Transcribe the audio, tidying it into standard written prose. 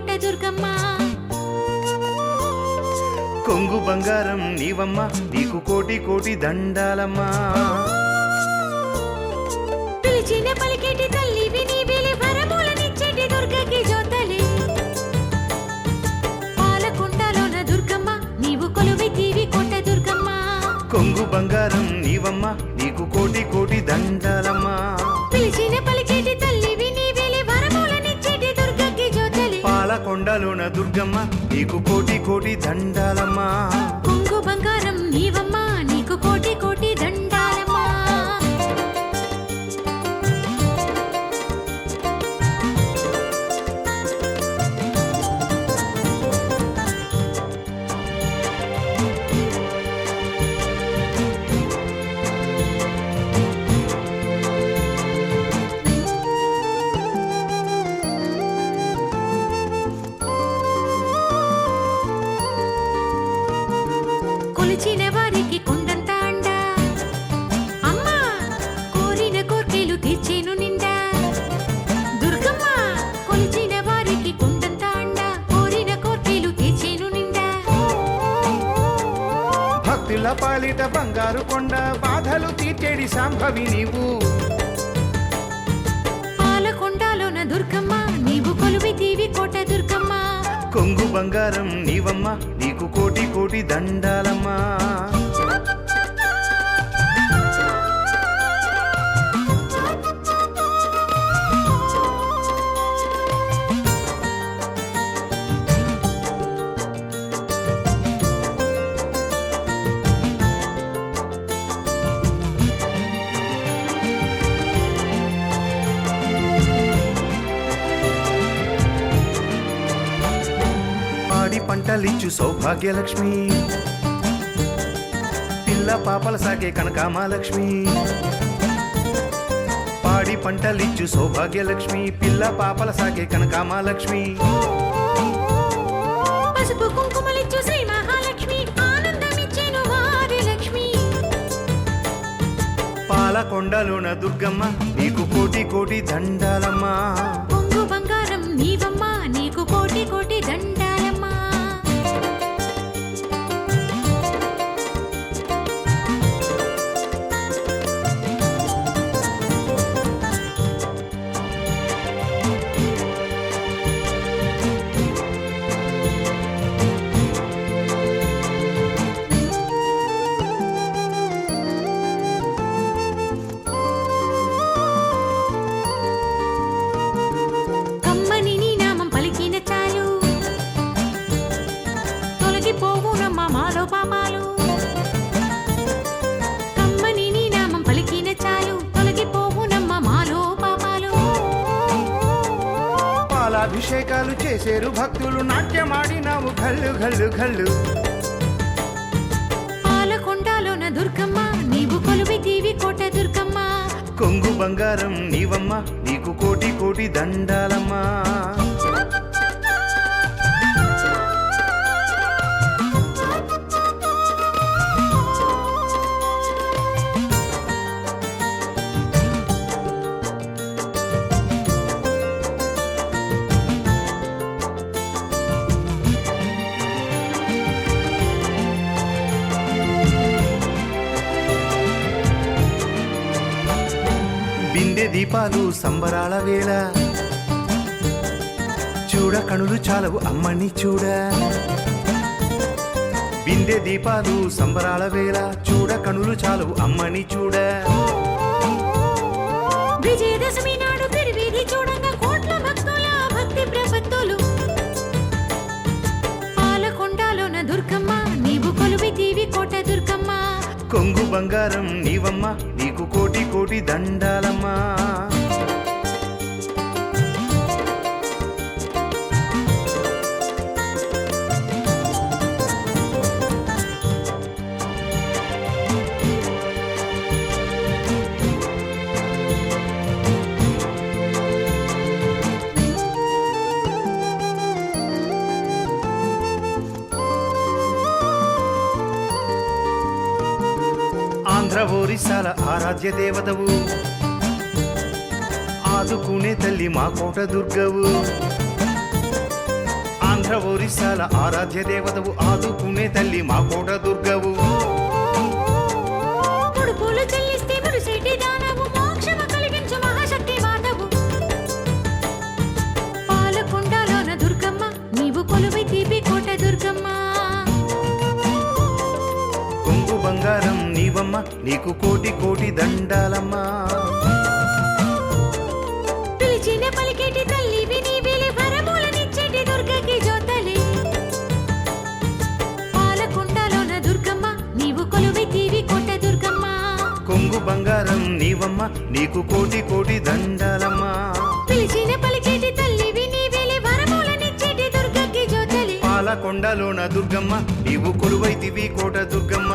కోట దుర్గమ్మ. కొంగు బంగారం నీవమ్మ నీకు కోటి కోటి దండాలమ్మా. పిలిచిన పలికేటి తల్లివి నీవేలే వరములనిచ్చేటి దుర్గకి జ్యోతలే. పాలకొండలోన దుర్గమ్మ నీవు కొలువైతివి కోట దుర్గమ్మ. కొంగు బంగారం నీవమ్మ నీకు కోటి కోటి దండాలమ్మా. పిలిచిన పలికేటి తల్లివి నీవేలే వరములనిచ్చేటి దుర్గకి జ్యోతలే. పాలకొండలోన దుర్గమ్మ నీకు కోటి కోటి దండాలమ్మా. కొంగు బంగారం నీవమ్మ నీకు కోటి కోటి దండాలమ్మా. కొలిచిన వారికి కొండంత అండ అమ్మా, కోరిన కోర్కెలు తీర్చేను నిండా. దుర్గమ్మ కొలిచిన వారికి కొండంత అండ, కోరిన కోర్కెలు తీర్చేను నిండా. భక్తుల పాలిట బంగారు కొండ బాధలు తీర్చేడి సాంభవి నీవు. పాలకొండలోన దుర్గమ్మ నీవు కొలువైతివి కోట దుర్గమ్మ. కొంగు బంగారం నీవమ్మ నీకు కోటి కోటి దండాలమ్మా. పాడి పంటలిచ్చు సౌభాగ్యలక్ష్మి, పిల్ల పాపల సాగే కనకామాలక్ష్మి. పాడి పంటలిచ్చు సౌభాగ్యలక్ష్మి, పిల్ల పాపల సాగే కనకామాలక్ష్మి. పసుపు కుంకుమలిచ్చు శ్రీ మహాలక్ష్మి, ఆనందమిచ్చేను వారి లక్ష్మి. పాలకొండలోన దుర్గమ్మ నీకు కోటి కోటి దండాలమ్మా. కొంగు బంగారం నీవమ్మ నీకు కోటి కోటి దండాలమ్మా. కమ్మని నీ నామం పలికిన చాలు, తొలగిపోవునమ్మా మాలో పాపాలు. కమ్మని నీ నామం పలికిన చాలు, తొలగిపోవునమ్మా మాలో పాపాలు. పాలాభిషేకాలు చేసేరు భక్తులు, నాట్యమాడినావు ఘల్లు ఘల్లు ఘల్లు. పాలకొండలోన దుర్గమ్మ నీవు కొలువైతివి కోట దుర్గమ్మ. కొంగు బంగారం నీవమ్మ నీకు కోటి కోటి దండాలమ్మా. బిందె దీపాలు సంబరాల వేళ, చూడ కనులు చాలవు అమ్మని చూడ. బిందె దీపాలు సంబరాల వేళ, చూడ కనులు చాలవు అమ్మని చూడ. విజయదశమి నాడు తిరువీధి చూడంగా కోట్ల భక్తుల భక్తి ప్రపత్తులు. పాలకొండలోన దుర్గమ్మ నీవు కొలువైతివి కోట దుర్గమ్మ. కొంగు బంగారం నీవమ్మ నీకు కోటి కోటి దండాలమ్మా. ఆంధ్ర ఒరిస్సాల ఆరాధ్య దేవతవు, ఆదుకునే తల్లి మా కోట దుర్గవు. ఆంధ్ర ఒరిస్సాల ఆరాధ్య దేవతవు ఆదుకునే తల్లి మా కోట దుర్గవు ముడుపులు చెల్లిస్తే మురిసేటి దానవు మోక్షము కలిగించు మహాశక్తి మాతవు పాలకొండలోన దుర్గమ్మ నీవు కొలువై తీపి కోట దుర్గమ్మ కొంగు బంగారం నీవమ్మ నీకు కోటి కోటి దండాలమ్మా పిలిచిన పలికేటి తల్లివి నీవేలే వరములనిచ్చేటి దుర్గకి జ్యోతలే పాలకొండలోన దుర్గమ్మ నీవు కొలువై తీవి కోట దుర్గమ్మ కొంగు బంగారం నీవమ్మ నీకు కోటి కోటి దండాలమ్మా పిలిచిన పలికేటి తల్లివి నీవేలే వరములనిచ్చేటి దుర్గకి జ్యోతలే పాలకొండలోన దుర్గమ్మ నీవు కొలువైతివి కోట దుర్గమ్మ